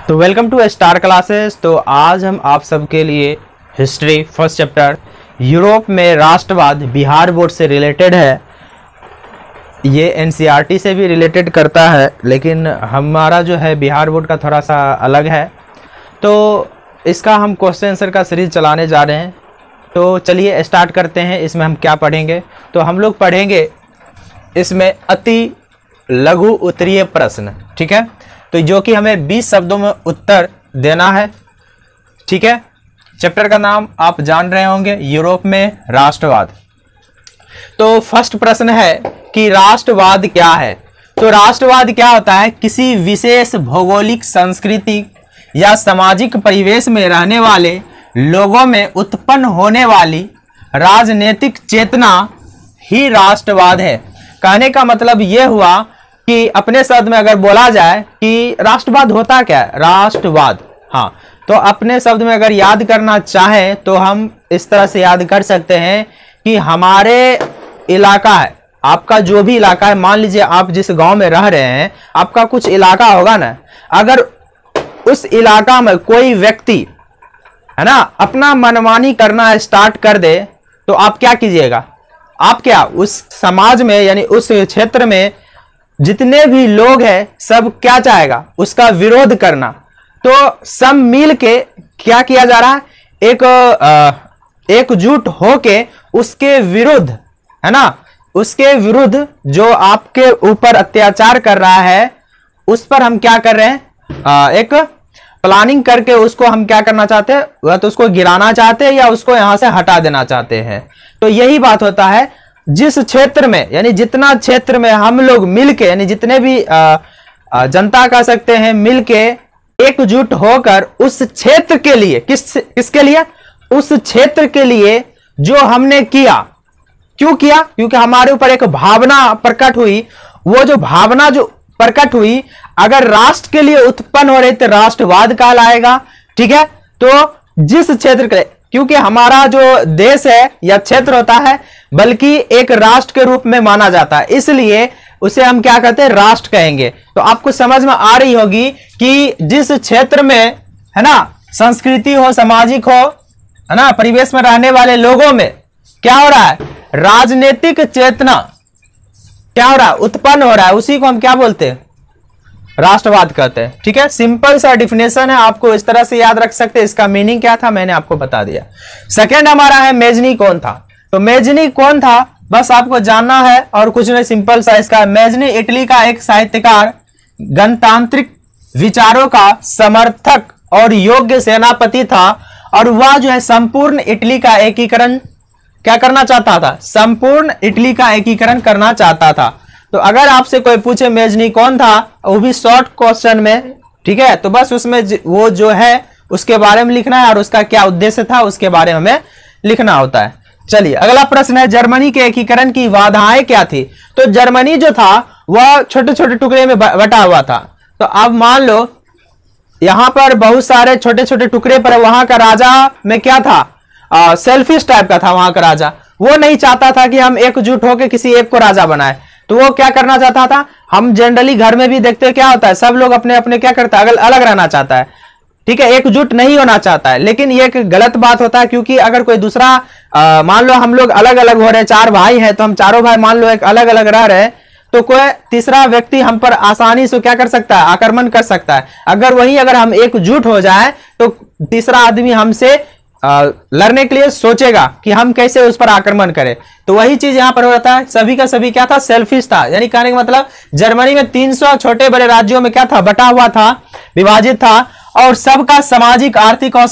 तो welcome to star classes. तो आज हम आप सबके लिए हिस्ट्री फर्स्ट चैप्टर यूरोप में राष्ट्रवाद बिहार बोर्ड से रिलेटेड है। ये एनसीईआरटी से भी रिलेटेड करता है, लेकिन हमारा जो है बिहार बोर्ड का थोड़ा सा अलग है। तो इसका हम क्वेश्चन आंसर का सीरीज चलाने जा रहे हैं। तो चलिए स्टार्ट करते हैं। इसमें हम क्या पढ़ेंगे? तो हम लोग पढ़ेंगे इसमें अति लघु उत्तरीय प्रश्न, ठीक है। तो जो कि हमें 20 शब्दों में उत्तर देना है, ठीक है। चैप्टर का नाम आप जान रहे होंगे, यूरोप में राष्ट्रवाद। तो फर्स्ट प्रश्न है कि राष्ट्रवाद क्या है। तो राष्ट्रवाद क्या होता है? किसी विशेष भौगोलिक, सांस्कृतिक या सामाजिक परिवेश में रहने वाले लोगों में उत्पन्न होने वाली राजनीतिक चेतना ही राष्ट्रवाद है। कहने का मतलब यह हुआ कि अपने शब्द में अगर बोला जाए कि राष्ट्रवाद होता क्या है? राष्ट्रवाद, हाँ, तो अपने शब्द में अगर याद करना चाहें तो हम इस तरह से याद कर सकते हैं कि हमारे इलाका है, आपका जो भी इलाका है, मान लीजिए आप जिस गांव में रह रहे हैं, आपका कुछ इलाका होगा ना। अगर उस इलाका में कोई व्यक्ति है ना अपना मनमानी करना स्टार्ट कर दे, तो आप क्या कीजिएगा? आप क्या उस समाज में यानी उस क्षेत्र में जितने भी लोग हैं सब क्या चाहेगा? उसका विरोध करना। तो सब मिल के क्या किया जा रहा है? एकजुट होके उसके विरुद्ध, है ना, उसके विरुद्ध जो आपके ऊपर अत्याचार कर रहा है उस पर हम क्या कर रहे हैं? एक प्लानिंग करके उसको हम क्या करना चाहते हैं? वह तो उसको गिराना चाहते हैं या उसको यहां से हटा देना चाहते हैं। तो यही बात होता है। जिस क्षेत्र में यानी जितना क्षेत्र में हम लोग मिलके यानी जितने भी जनता कह सकते हैं मिलके एकजुट होकर उस क्षेत्र के लिए किसके लिए? उस क्षेत्र के लिए जो हमने किया। क्यों किया? क्योंकि हमारे ऊपर एक भावना प्रकट हुई। वो जो भावना जो प्रकट हुई अगर राष्ट्र के लिए उत्पन्न हो रही तो राष्ट्रवाद कहलाएगा, ठीक है। तो जिस क्षेत्र के, क्योंकि हमारा जो देश है या क्षेत्र होता है बल्कि एक राष्ट्र के रूप में माना जाता है, इसलिए उसे हम क्या कहते हैं? राष्ट्र कहेंगे। तो आपको समझ में आ रही होगी कि जिस क्षेत्र में, है ना, संस्कृति हो, सामाजिक हो, है ना, परिवेश में रहने वाले लोगों में क्या हो रहा है? राजनीतिक चेतना क्या हो रहा है? उत्पन्न हो रहा है। उसी को हम क्या बोलते हैं? राष्ट्रवाद कहते हैं, ठीक है। सिंपल सा डिफिनेशन है, आपको इस तरह से याद रख सकते हैं। इसका मीनिंग क्या था मैंने आपको बता दिया। सेकंड हमारा है मेजनी कौन था। तो मेजनी कौन था बस आपको जानना है और कुछ नहीं, सिंपल सा इसका। मेजनी इटली का एक साहित्यकार, गणतांत्रिक विचारों का समर्थक और योग्य सेनापति था। और वह जो है संपूर्ण इटली का एकीकरण क्या करना चाहता था? संपूर्ण इटली का एकीकरण करना चाहता था। तो अगर आपसे कोई पूछे मेजनी कौन था, वो भी शॉर्ट क्वेश्चन में, ठीक है, तो बस उसमें वो जो है उसके बारे में लिखना है और उसका क्या उद्देश्य था उसके बारे में हमें लिखना होता है। चलिए अगला प्रश्न है, जर्मनी के एकीकरण की बाधाएं क्या थी? तो जर्मनी जो था वह छोटे छोटे टुकड़े में बटा हुआ था। तो अब मान लो यहां पर बहुत सारे छोटे छोटे टुकड़े पर वहां का राजा में क्या था? सेल्फिश टाइप का था वहां का राजा। वो नहीं चाहता था कि हम एकजुट होकर किसी एक को राजा बनाए। तो वो क्या करना चाहता था? हम जनरली घर में भी देखते हैं क्या होता है, सब लोग अपने अपने क्या करता है? अलग रहना चाहता है, ठीक है, एकजुट नहीं होना चाहता है। लेकिन ये एक गलत बात होता है, क्योंकि अगर कोई दूसरा मान लो हम लोग अलग अलग हो रहे हैं, 4 भाई हैं, तो हम चारों भाई मान लो एक अलग अलग रह रहे हैं, तो कोई तीसरा व्यक्ति हम पर आसानी से क्या कर सकता है? आक्रमण कर सकता है। अगर हम एकजुट हो जाए तो तीसरा आदमी हमसे लड़ने के लिए सोचेगा कि हम कैसे उस पर आक्रमण करें। तो वही चीज यहां पर हो रहा था। सभी का सभी क्या था? सेल्फिश था। यानी कहने का मतलब जर्मनी में 300 छोटे बड़े राज्यों में क्या था? बटा हुआ था, विभाजित था, और सबका सामाजिक, आर्थिक और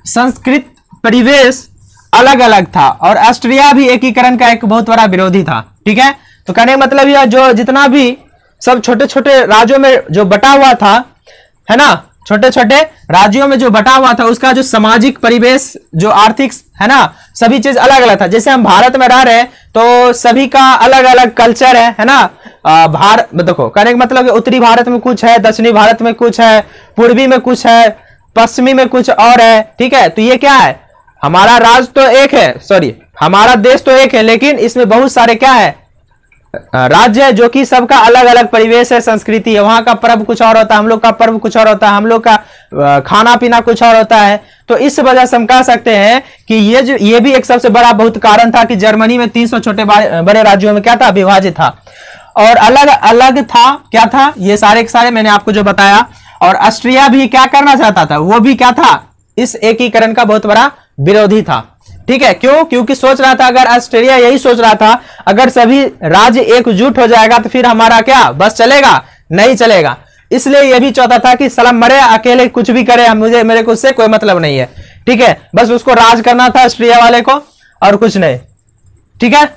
संस्कृत परिवेश अलग अलग था। और ऑस्ट्रिया भी एकीकरण का एक बहुत बड़ा विरोधी था, ठीक है। तो कहने का मतलब यह जो जितना भी सब छोटे छोटे राज्यों में जो बटा हुआ था, है ना, छोटे छोटे राज्यों में जो बटा हुआ था, उसका जो सामाजिक परिवेश, जो आर्थिक, है ना, सभी चीज अलग अलग था। जैसे हम भारत में रह रहे हैं तो सभी का अलग अलग कल्चर है ना। भारत देखो, कहने का मतलब उत्तरी भारत में कुछ है, दक्षिणी भारत में कुछ है, पूर्वी में कुछ है, पश्चिमी में कुछ और है, ठीक है। तो ये क्या है? हमारा राज्य तो एक है, सॉरी, हमारा देश तो एक है, लेकिन इसमें बहुत सारे क्या है? राज्य है जो कि सबका अलग अलग परिवेश है, संस्कृति है। वहां का पर्व कुछ और होता है, हम लोग का पर्व कुछ और होता है, हम लोग का खाना पीना कुछ और होता है। तो इस वजह से हम कह सकते हैं कि ये भी एक सबसे बड़ा बहुत कारण था कि जर्मनी में 300 छोटे बड़े राज्यों में क्या था, विभाजित था और अलग अलग था। क्या था, ये सारे के सारे मैंने आपको जो बताया। और ऑस्ट्रिया भी क्या करना चाहता था, वो भी क्या था, इस एकीकरण का बहुत बड़ा विरोधी था। ठीक है, क्यों? क्योंकि सोच रहा था, अगर ऑस्ट्रेलिया यही सोच रहा था, अगर सभी राज्य एकजुट हो जाएगा तो फिर हमारा क्या बस चलेगा, नहीं चलेगा। इसलिए यह भी चाहता था कि सलाम मरे अकेले कुछ भी करे, मेरे को उससे कोई मतलब नहीं है। ठीक है, बस उसको राज करना था ऑस्ट्रिया वाले को और कुछ नहीं। ठीक है,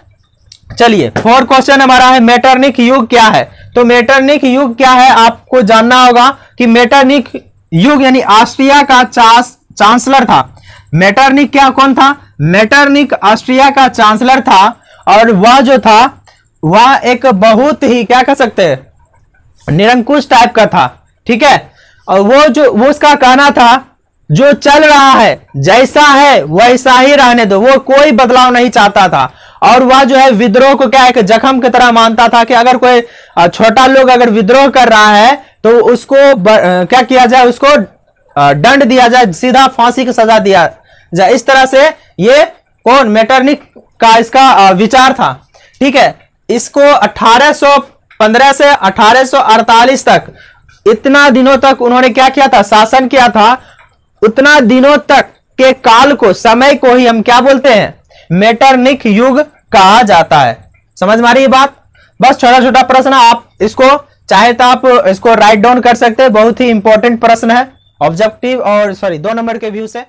चलिए 4 क्वेश्चन हमारा है, मेटरनिख युग क्या है। तो मेटरनिख युग क्या है आपको जानना होगा कि मेटरनिख युग यानी ऑस्ट्रिया का चांसलर था। मेटरनिख क्या कौन था, मेटरनिख ऑस्ट्रिया का चांसलर था और वह जो था वह एक बहुत ही क्या कह सकते हैं, निरंकुश टाइप का था। ठीक है, और वो उसका कहना था जो चल रहा है जैसा है वैसा ही रहने दो, वो कोई बदलाव नहीं चाहता था। और वह जो है विद्रोह को क्या एक जख्म की तरह मानता था कि अगर कोई छोटा लोग अगर विद्रोह कर रहा है तो उसको क्या किया जाए, उसको दंड दिया जाए, सीधा फांसी की सजा दिया जाए। इस तरह से ये कौन, मेटरनिख का इसका विचार था। ठीक है, इसको 1815 से 1848 तक, इतना दिनों तक उन्होंने क्या किया था, शासन किया था। उतना दिनों तक के काल को, समय को ही हम क्या बोलते हैं, मेटरनिख युग कहा जाता है। समझ में आ रही है बात। बस छोटा छोटा प्रश्न, आप इसको चाहे तो आप इसको राइट डाउन कर सकते हैं, बहुत ही इंपॉर्टेंट प्रश्न है, ऑब्जेक्टिव और 2 नंबर के व्यू से।